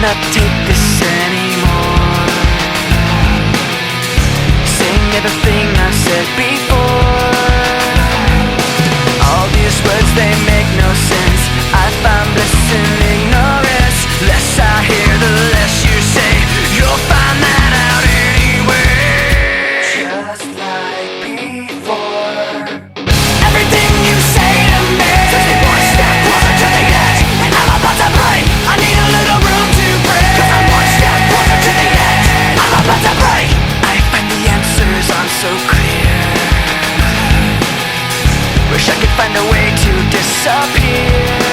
cannot take this anymore. Saying everything I've said before. All these words, they make no sense. I find bliss in ignorance. Less I hear, the less you say. You'll find that out anyway. Just like before. Everything you say to me takes me one step closer to the edge, and I'm about to break. I need a little room to breathe, 'cause I'm one step closer to the edge. I'm about to break. I find the answers aren't so clear. Wish I could find a way to disappear.